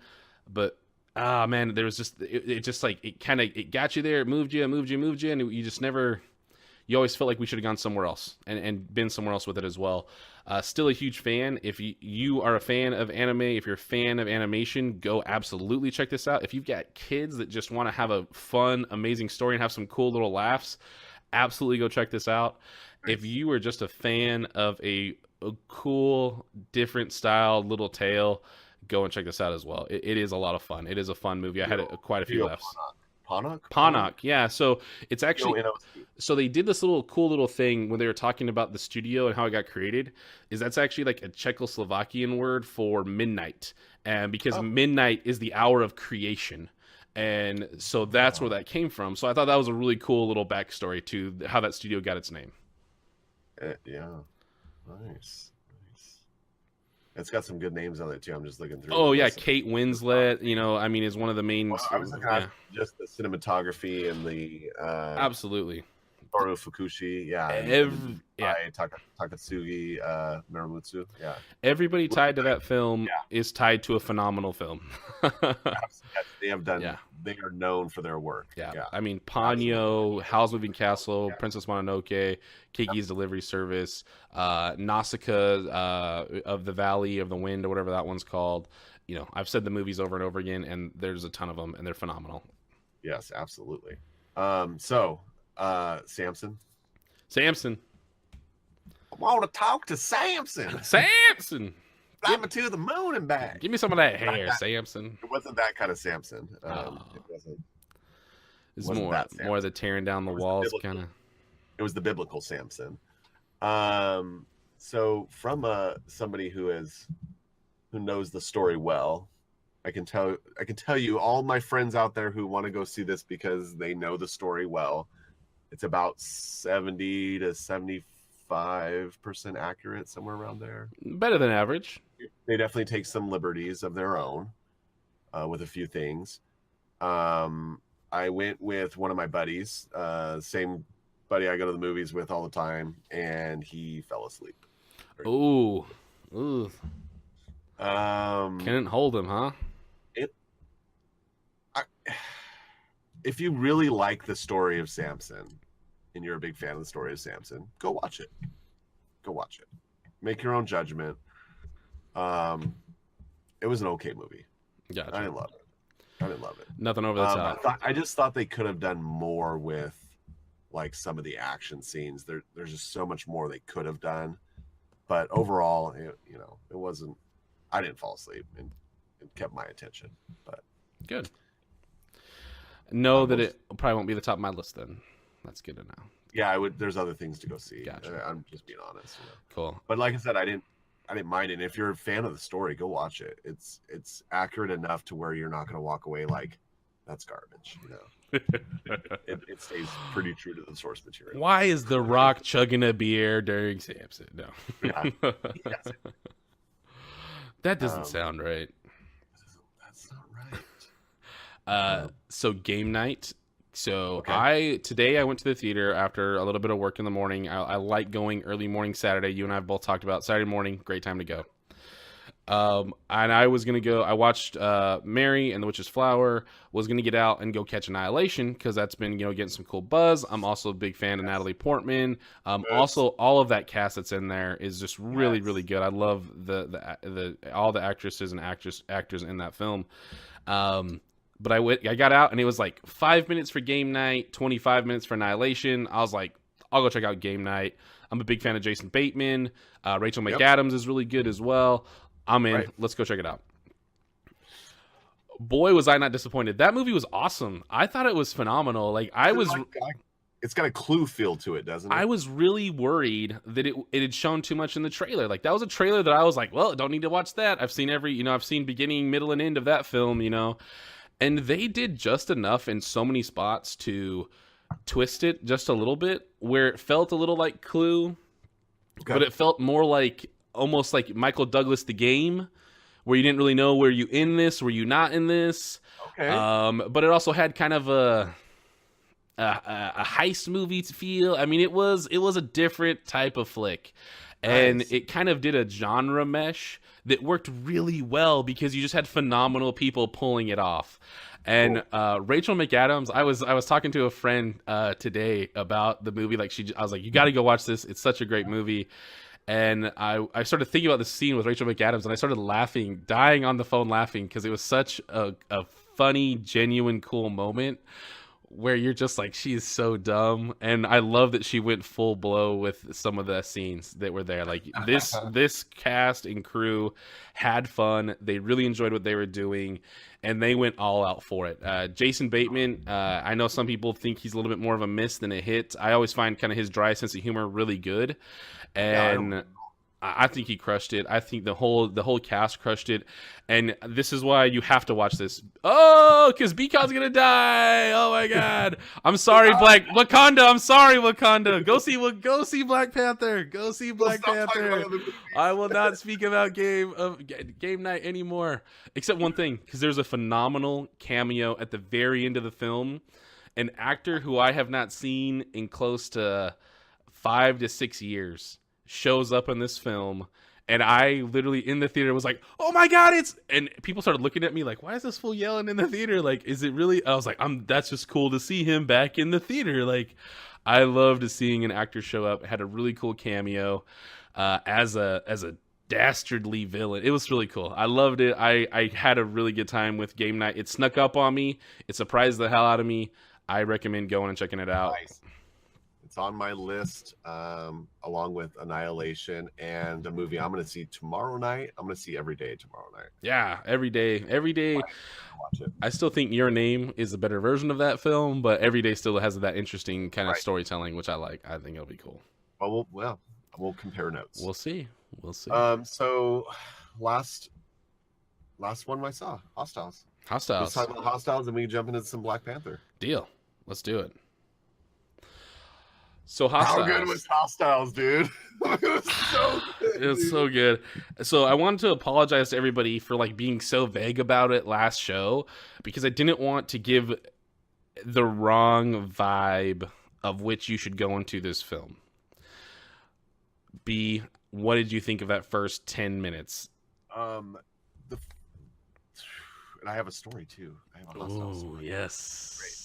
but man, there was just it just like it got you there, it moved you, and you just never. You always felt like we should have gone somewhere else and been somewhere else with it as well. Still a huge fan. If you are a fan of anime, if you're a fan of animation, go absolutely check this out. If you've got kids that just want to have a fun, amazing story and have some cool little laughs, absolutely go check this out. If you are just a fan of a cool, different style little tale, go and check this out as well. It is a lot of fun. It is a fun movie. I had quite a few laughs. Ponok, yeah. So it's actually so they did this cool little thing when they were talking about the studio and how it got created. Is that's actually like a Czechoslovakian word for midnight, and because midnight is the hour of creation, and so that's where that came from. So I thought that was a really cool little backstory to how that studio got its name. Yeah, nice. It's got some good names on it too. I'm just looking through. Oh yeah, Kate Winslet. You know, I mean, is one of the main. Well, I was looking at just the cinematography and the absolutely. Toru Fukushi, Takatsugi Miramutsu, yeah. Everybody tied to that film is tied to a phenomenal film. They have done. Yeah. They are known for their work. Yeah. I mean, Ponyo, Howl's Moving Castle, Princess Mononoke, Kiki's Delivery Service, Nausicaa of the Valley of the Wind, or whatever that one's called. You know, I've said the movies over and over again, and there's a ton of them, and they're phenomenal. Yes, absolutely. Samson. I want to talk to Samson. Fly me to the moon and back. Give me some of that hair, Samson. It wasn't that kind of Samson. It's more of the tearing down the walls kind of. It was the biblical Samson. So from somebody who knows the story well, I can tell you all my friends out there who want to go see this because they know the story well. It's about 70 to 75% accurate, somewhere around there. Better than average. They definitely take some liberties of their own with a few things. I went with one of my buddies, same buddy I go to the movies with all the time, and he fell asleep. Ooh. Couldn't hold him, huh? If you really like the story of Samson and you're a big fan of the story of Samson, go watch it. Make your own judgment. It was an okay movie. Gotcha. I didn't love it. Nothing over the top. I just thought they could have done more with like some of the action scenes. There's just so much more they could have done. But overall, it wasn't. I didn't fall asleep, and it kept my attention. But good. Know that it probably won't be the top of my list then. That's good to know. Yeah, I would. There's other things to go see. Gotcha. I'm just being honest. Cool. But like I said, I didn't mind it. And if you're a fan of the story, go watch it. It's accurate enough to where you're not going to walk away like that's garbage. It stays pretty true to the source material. Why is The Rock chugging a beer during Samson? No. Yeah. That doesn't sound right. That's not right. So game night. So today I went to the theater after a little bit of work in the morning. I like going early morning Saturday. You and I have both talked about Saturday morning. Great time to go. And I was going to go, I watched Mary and the Witch's Flower, was going to get out and go catch Annihilation because that's been, getting some cool buzz. I'm also a big fan of Natalie Portman. Also, all of that cast that's in there is just really, really good. I love the all the actresses and actors in that film. But I got out and it was like 5 minutes for game night, 25 minutes for Annihilation. I was like, I'll go check out game night. I'm a big fan of Jason Bateman. Rachel McAdams is really good as well. I'm in. Right. Let's go check it out. Boy, was I not disappointed. That movie was awesome. I thought it was phenomenal. It's got a Clue feel to it, doesn't it? I was really worried that it had shown too much in the trailer. Like that was a trailer that I was like, well, don't need to watch that. I've seen I've seen beginning, middle, and end of that film, And they did just enough in so many spots to twist it just a little bit where it felt a little like Clue, but it felt more like almost like Michael Douglas the Game, where you didn't really know, were you in this, were you not in this? Okay. But it also had kind of a heist movie feel. I mean, it was a different type of flick, and Nice. it kind of did a genre mesh that worked really well because you just had phenomenal people pulling it off. And Rachel McAdams, I was talking to a friend today about the movie. Like I was like, you got to go watch this. It's such a great movie. And I started thinking about the scene with Rachel McAdams, and I started laughing, dying on the phone laughing, because it was such a funny, genuine, cool moment where you're just like, she is so dumb. And I love that she went full blow with some of the scenes that were there. Like this cast and crew had fun. They really enjoyed what they were doing, and they went all out for it. Jason Bateman, I know some people think he's a little bit more of a miss than a hit. I always find kind of his dry sense of humor really good. And I think he crushed it. I think the whole cast crushed it, and this is why you have to watch this. Oh, because Bcon's gonna die. Oh my God, I'm sorry, Wakanda. I'm sorry, Wakanda. Go see Black Panther. Go see Black Panther. I will not speak about game night anymore, except one thing, because there's a phenomenal cameo at the very end of the film. An actor who I have not seen in close to 5 to 6 years shows up in this film, and I literally in the theater was like, oh my God, and people started looking at me like, why is this fool yelling in the theater? Like, is it really? I was like, that's just cool to see him back in the theater. Like, I loved seeing an actor show up, had a really cool cameo as a dastardly villain. It was really cool. I loved it. I had a really good time with game night. It snuck up on me. It surprised the hell out of me. I recommend going and checking it out. Nice. It's on my list, along with Annihilation and a movie I'm going to see tomorrow night. I'm going to see Every Day tomorrow night. Yeah, Every Day. Watch it. I still think Your Name is a better version of that film, but Every Day still has that interesting kind of storytelling, which I like. I think it'll be cool. Well, we'll compare notes. We'll see. So last one I saw, Hostiles. Let's talk about Hostiles, and we can jump into some Black Panther. Deal. Let's do it. So Hostiles. How good was Hostiles, dude? It was so good. It was so good. So I wanted to apologize to everybody for like being so vague about it last show, because I didn't want to give the wrong vibe of which you should go into this film. B, what did you think of that first 10 minutes? And I have a story too. I have a Hostiles story. Yes. Great.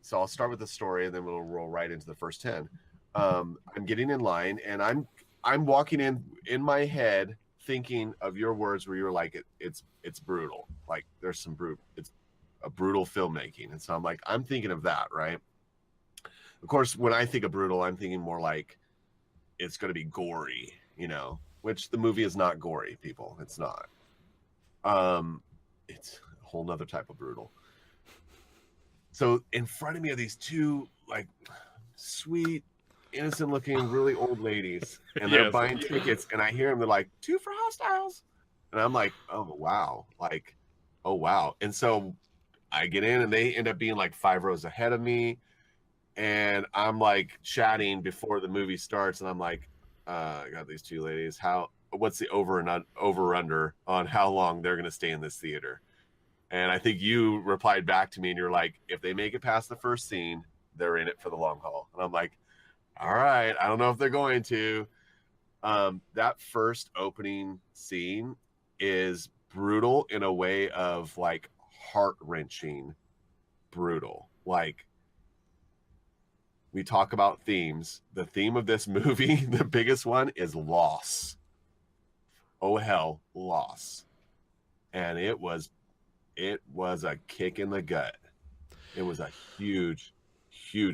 So I'll start with the story, and then we'll roll right into the first 10. I'm getting in line, and I'm walking in my head thinking of your words where you're like, it's brutal. Like there's some it's a brutal filmmaking. And so I'm thinking of that, right? Of course, when I think of brutal, I'm thinking more like it's going to be gory, which the movie is not gory, people. It's not. It's a whole nother type of brutal. So in front of me are these two like sweet, innocent looking, really old ladies, and they're buying tickets, and I hear them, they're like, 2 for Hostiles. And I'm like, oh wow. And so I get in, and they end up being like 5 rows ahead of me. And I'm like chatting before the movie starts, and I'm like, I got these 2 ladies. What's the over under on how long they're gonna stay in this theater? And I think you replied back to me, and you're like, if they make it past the first scene, they're in it for the long haul. And I'm like, all right, I don't know if they're going to. That first opening scene is brutal in a way of like heart-wrenching brutal. Like, we talk about themes. The theme of this movie, the biggest one, is loss. Oh hell, loss. And it was a kick in the gut. It was a huge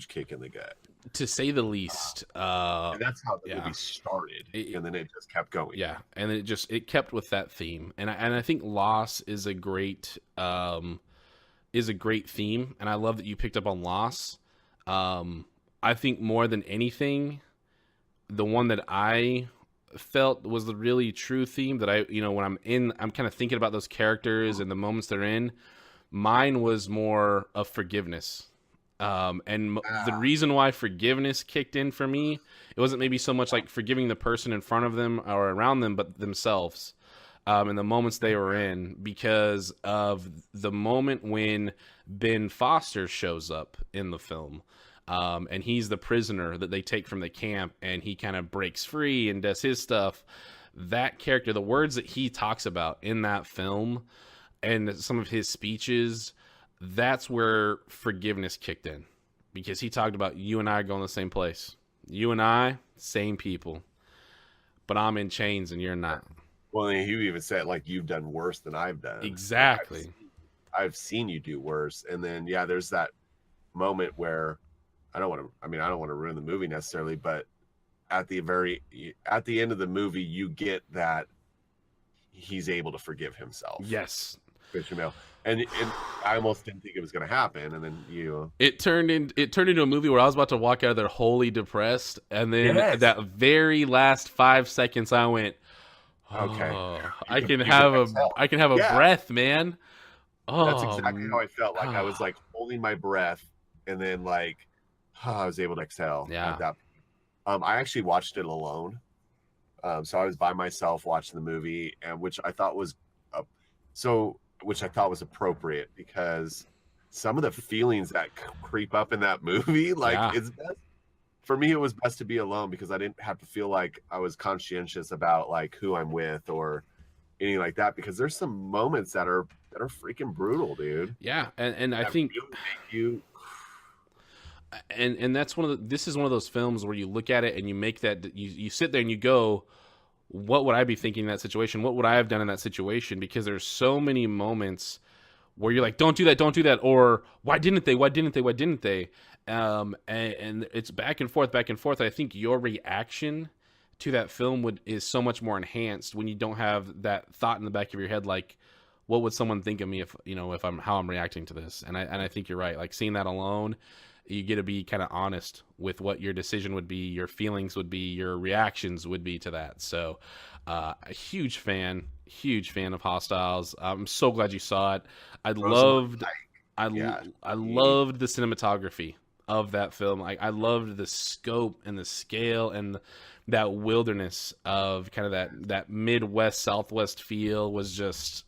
kick in the gut, to say the least. And that's how the movie started, and then it just kept going. Yeah, and it kept with that theme, and I think loss is a great theme, and I love that you picked up on loss. I think more than anything, the one that I felt was the really true theme that when I'm kind of thinking about those characters and the moments they're in, mine was more of forgiveness. The reason why forgiveness kicked in for me, it wasn't maybe so much like forgiving the person in front of them or around them, but themselves, and the moments they were in, because of the moment when Ben Foster shows up in the film. And he's the prisoner that they take from the camp, and he kind of breaks free and does his stuff. That character, the words that he talks about in that film and some of his speeches, that's where forgiveness kicked in, because he talked about, you and I are going to the same place. You and I, same people, but I'm in chains and you're not. Well, and you even said, like, you've done worse than I've done. Exactly. I've seen you do worse. And then, yeah, there's that moment where I don't want to ruin the movie necessarily, but at the end of the movie, you get that he's able to forgive himself. Yes. Christian Bale. And I almost didn't think it was going to happen. And then it turned into a movie where I was about to walk out of there wholly depressed. And then that very last 5 seconds, I went, okay, I can have a breath, man. Oh, that's exactly how I felt. Like I was like holding my breath, and then like I was able to exhale. Yeah. At that. I actually watched it alone. So I was by myself watching the movie, and which I thought was appropriate, because some of the feelings that creep up in that movie, like it's best for me. It was best to be alone, because I didn't have to feel like I was conscientious about like who I'm with or anything like that, because there's some moments that are freaking brutal, dude. Yeah, and I think really make you. And that's this is one of those films where you look at it and you make that, you sit there and you go, what would I be thinking in that situation? What would I have done in that situation? Because there's so many moments where you're like, don't do that, or why didn't they? And it's back and forth. I think your reaction to that film is so much more enhanced when you don't have that thought in the back of your head, like, what would someone think of me if how I'm reacting to this? And I think you're right. Like, seeing that alone, you get to be kind of honest with what your decision would be, your feelings would be, your reactions would be to that. So a huge fan of Hostiles. I'm so glad you saw it. I loved the cinematography of that film. I loved the scope and the scale and that wilderness of kind of that Midwest Southwest feel was just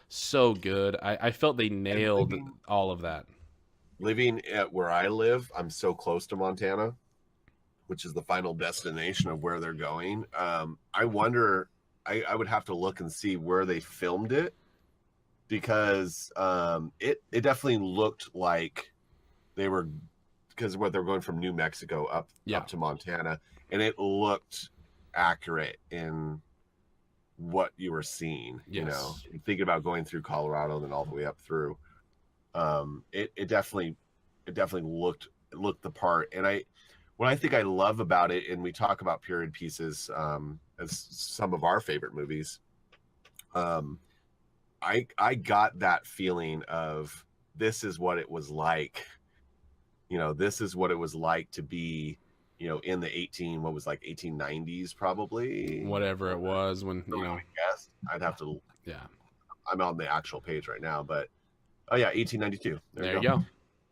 so good. I felt they nailed all of that. Living at where I live, I'm so close to Montana, which is the final destination of where they're going. I wonder, I would have to look and see where they filmed it, because it definitely looked like they were, because they're going from New Mexico up to Montana, and it looked accurate in what you were seeing. Yes. Thinking about going through Colorado and then all the way up through. It definitely looked the part. And what I think I love about it, and we talk about period pieces as some of our favorite movies, I got that feeling of, this is what it was like, this is what it was like to be, in the 1890s, probably, whatever it was, when I guess I'd have to, I'm on the actual page right now, but 1892. There you go.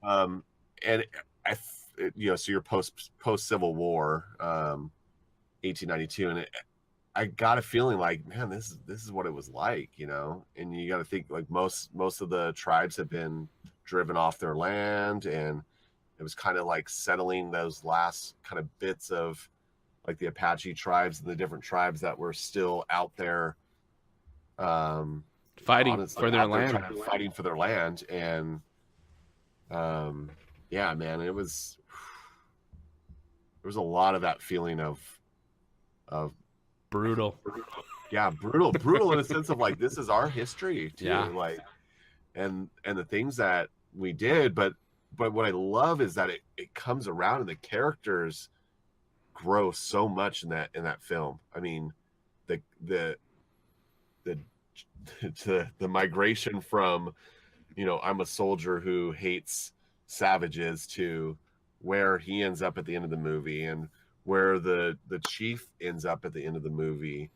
And so you're post Civil War, 1892, and I got a feeling like, man, this is what it was like, And you got to think, like, most of the tribes have been driven off their land, and it was kind of like settling those last kind of bits of, like, the Apache tribes and the different tribes that were still out there, fighting for their land. And yeah, man, there was a lot of that feeling of brutal in a sense of, like, this is our history too, like, and the things that we did, but what I love is that it comes around, and the characters grow so much in that film. I mean, the migration from, I'm a soldier who hates savages, to where he ends up at the end of the movie, and where the chief ends up at the end of the movie,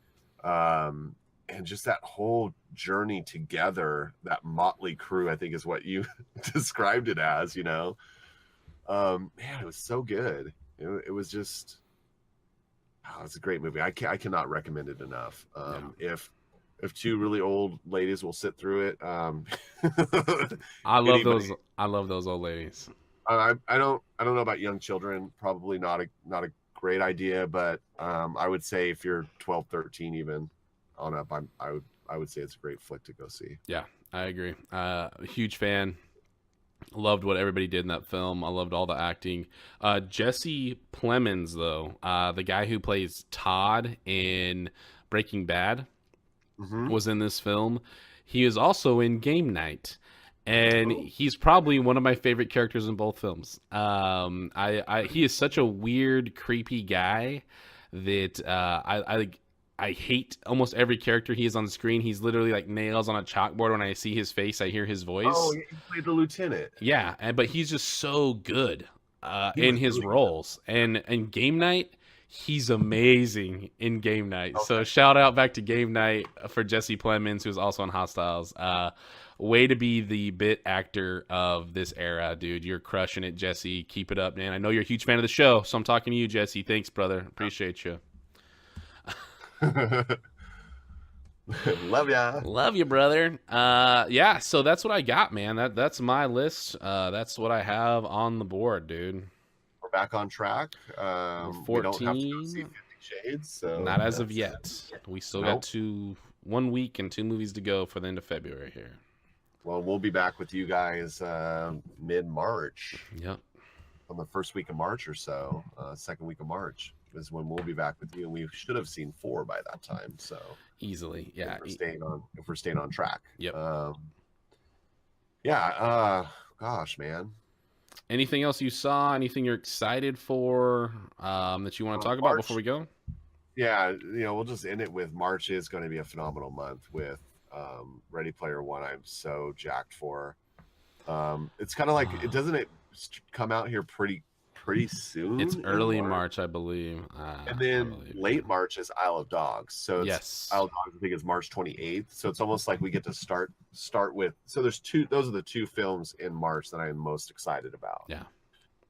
and just that whole journey together, that motley crew, I think is what you described it as, man, it was so good. It was just, it's a great movie. I cannot recommend it enough. If two really old ladies will sit through it, I love those old ladies. I don't know about young children. Probably not a great idea, but I would say if you're 12, 13 even on up, I would say it's a great flick to go see. Yeah, I agree. Huge fan. Loved what everybody did in that film. I loved all the acting. Jesse Plemons, though, the guy who plays Todd in Breaking Bad, was in this film. He is also in Game Night, and he's probably one of my favorite characters in both films. He is such a weird, creepy guy that I hate almost every character he is on screen. He's literally like nails on a chalkboard. When I see his face, I hear his voice. Oh, he played the lieutenant. Yeah, but he's just so good in his roles. And Game Night, he's amazing in Game Night. Okay. So shout out back to Game Night for Jesse Plemons, who's also on Hostiles. Way to be the bit actor of this era, dude. You're crushing it, Jesse. Keep it up, man. I know you're a huge fan of the show, so I'm talking to you, Jesse. Thanks, brother. Appreciate you. Love ya. Love you, brother. Yeah, so that's what I got, man. That's my list. That's what I have on the board, dude. We're back on track. 14. We don't have to go see 50 Shades, so not as of yet. We still got 1 week and 2 movies to go for the end of February here. Well, we'll be back with you guys mid-March. Yep. On the first week of March or so, second week of March is when we'll be back with you, and we should have seen 4 by that time. So easily, yeah. If we're staying on track. Yep. Gosh, man. Anything else you saw? Anything you're excited for that you want to talk about before we go? Yeah, we'll just end it with March is going to be a phenomenal month with Ready Player One. I'm so jacked for. It's kind of like it come out here pretty soon. It's early March, I believe. And then late March is Isle of Dogs. So yes, Isle of Dogs, I think, is March 28th. So it's almost like we get to start with. So there's those are the 2 films in March that I am most excited about. Yeah.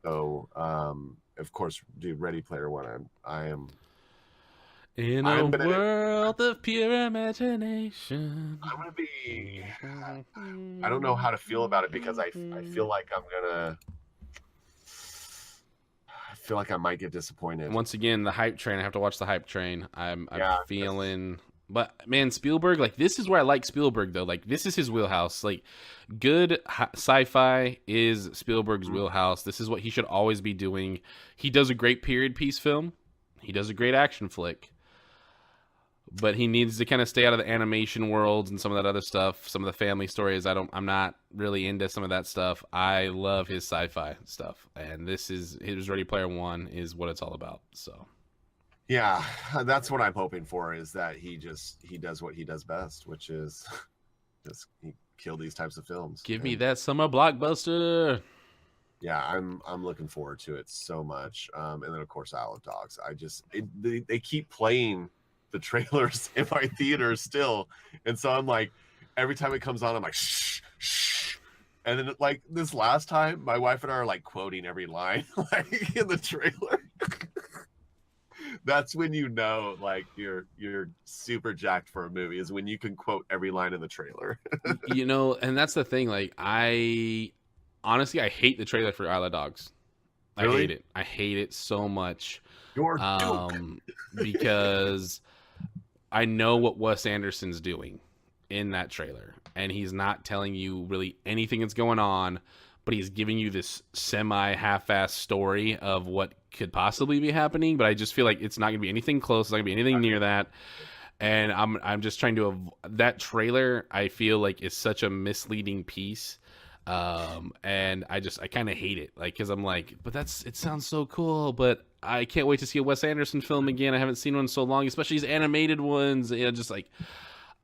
So of course, do Ready Player One. I am. In a world of pure imagination. I'm gonna be. I don't know how to feel about it because I feel like I feel like I might get disappointed. Once again, the hype train. I have to watch the hype train. I'm feeling, but man, Spielberg. Like, this is where I like Spielberg though. Like, this is his wheelhouse. Like, good sci-fi is Spielberg's wheelhouse. This is what he should always be doing. He does a great period piece film. He does a great action flick. But he needs to kind of stay out of the animation worlds and some of that other stuff. Some of the family stories, I'm not really into some of that stuff. I love his sci-fi stuff, and his Ready Player One is what it's all about. So, yeah, that's what I'm hoping for. Is that he does what he does best, which is just kill these types of films. Give me that summer blockbuster. Yeah, I'm looking forward to it so much. And then of course Isle of Dogs. They keep playing the trailers in my theater still, and so I'm like, every time it comes on, I'm like, shh. And then like this last time, my wife and I are like quoting every line like in the trailer. That's when like you're super jacked for a movie, is when you can quote every line in the trailer. And that's the thing. Like, I hate the trailer for Isle of Dogs. Really? I hate it. I hate it so much. You're Duke. Because I know what Wes Anderson's doing in that trailer, and he's not telling you really anything that's going on, but he's giving you this semi-half-assed story of what could possibly be happening. But I just feel like it's not going to be anything close. It's not going to be anything near that. And I'm just trying to that trailer. I feel like is such a misleading piece. And I kind of hate it, like, because I'm like, but it sounds so cool, but I can't wait to see a Wes Anderson film again. I haven't seen one in so long, especially these animated ones. Just like,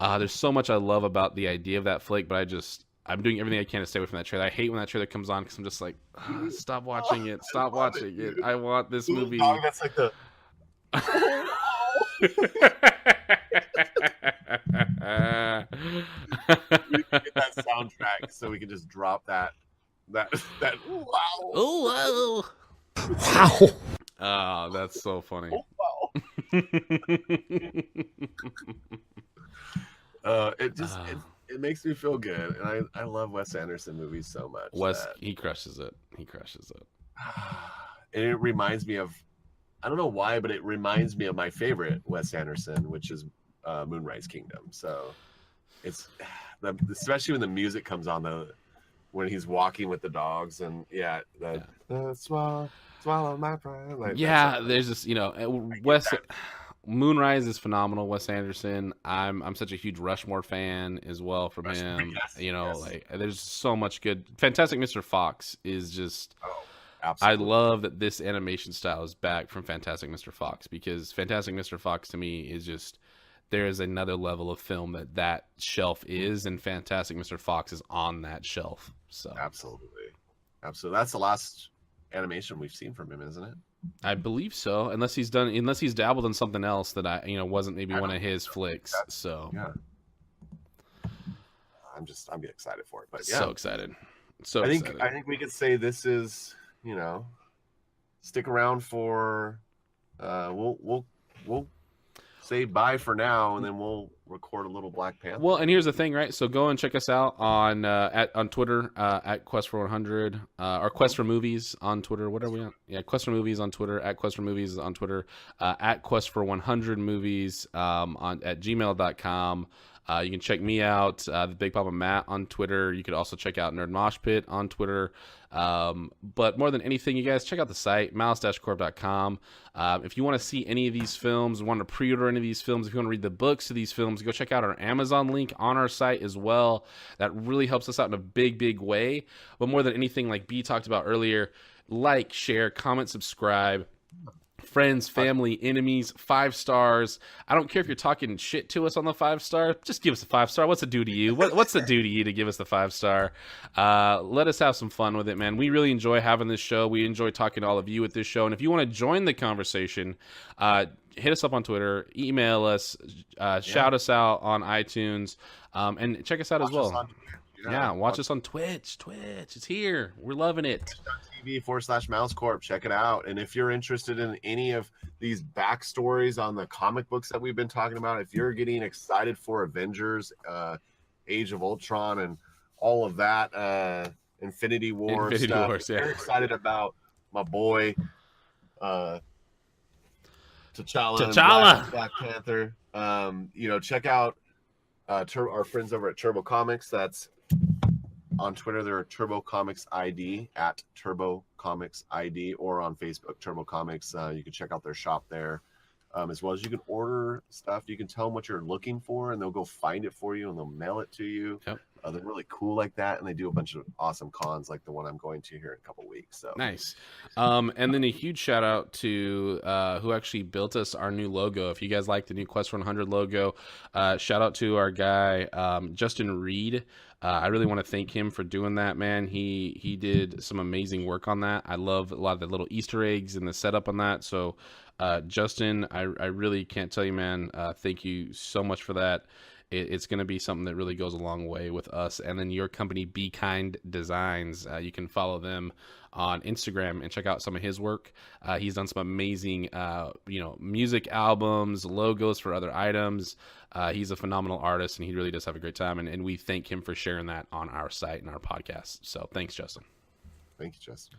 there's so much I love about the idea of that flick, but I'm doing everything I can to stay away from that trailer. I hate when that trailer comes on because I'm just like, stop watching it. Stop watching it. I want this movie. Oh, that's like the. We can get that soundtrack so we can just drop that wow. Oh, wow. Wow. Oh, that's so funny. It makes me feel good, and I love Wes Anderson movies so much. He crushes it. He crushes it. And it reminds me of, I don't know why, but it reminds me of my favorite Wes Anderson, which is Moonrise Kingdom. So it's especially when the music comes on, when he's walking with the dogs, and swallow my pride. Like, there's this, Moonrise is phenomenal. Wes Anderson. I'm such a huge Rushmore fan as well from him. Yes. Like there's so much good. Fantastic Mr. Fox is just. Absolutely. I love that this animation style is back from Fantastic Mr. Fox, because Fantastic Mr. Fox to me is just, there is another level of film that shelf is, and Fantastic Mr. Fox is on that shelf. So absolutely. That's the last animation we've seen from him, isn't it? I believe so, unless he's dabbled in something else that wasn't maybe one of his flicks. So yeah, I'm getting excited for it. But yeah, so excited. So I think we could say this is, stick around for we'll say bye for now, and then we'll record a little Black Panther. Well, and here's the thing, right? So go and check us out on Twitter at Quest for 100 or Quest for Movies on Twitter. What are we on? Yeah, Quest for Movies on Twitter, at Quest for Movies on Twitter, at Quest for 100 Movies at gmail.com. You can check me out, the Big Papa Matt on Twitter. You could also check out Nerd Mosh Pit on Twitter. But more than anything, you guys check out the site, malice-corp.com. If you want to see any of these films, want to pre-order any of these films, if you want to read the books of these films, go check out our Amazon link on our site as well. That really helps us out in a big, big way. But more than anything, like B talked about earlier, like, share, comment, subscribe. Friends, family, enemies, 5 stars. I don't care if you're talking shit to us on the 5-star. Just give us a 5-star. What's it do to you? What's it do to you to give us the 5-star? Let us have some fun with it, man. We really enjoy having this show. We enjoy talking to all of you with this show. And if you want to join the conversation, hit us up on Twitter, email us, shout us out on iTunes, and check us out as well. Watch us on Twitch. It's here. We're loving it. TV/MaliceCorp. Check it out. And if you're interested in any of these backstories on the comic books that we've been talking about, if you're getting excited for Avengers, Age of Ultron, and all of that, Infinity War stuff, yeah. You're excited about my boy T'Challa. Black Panther. Check out our friends over at Turbo Comics. That's on Twitter. They're Turbo Comics ID, at Turbo Comics ID, or on Facebook, Turbo Comics. You can check out their shop there, as well as you can order stuff. You can tell them what you're looking for, and they'll go find it for you, and they'll mail it to you. Yep. They're really cool like that, and they do a bunch of awesome cons like the one I'm going to here in a couple weeks. So nice. And then a huge shout out to who actually built us our new logo. If you guys like the new Quest 100 logo, shout out to our guy Justin Reed. I really want to thank him for doing that, man. He did some amazing work on that. I love a lot of the little Easter eggs and the setup on that. So Justin, I really can't tell you, man. Thank you so much for that. It's going to be something that really goes a long way with us. And then your company, Be Kind Designs, you can follow them on Instagram and check out some of his work. He's done some amazing, music albums, logos for other items. He's a phenomenal artist, and he really does have a great time. And we thank him for sharing that on our site and our podcast. So thanks, Justin. Thank you, Justin.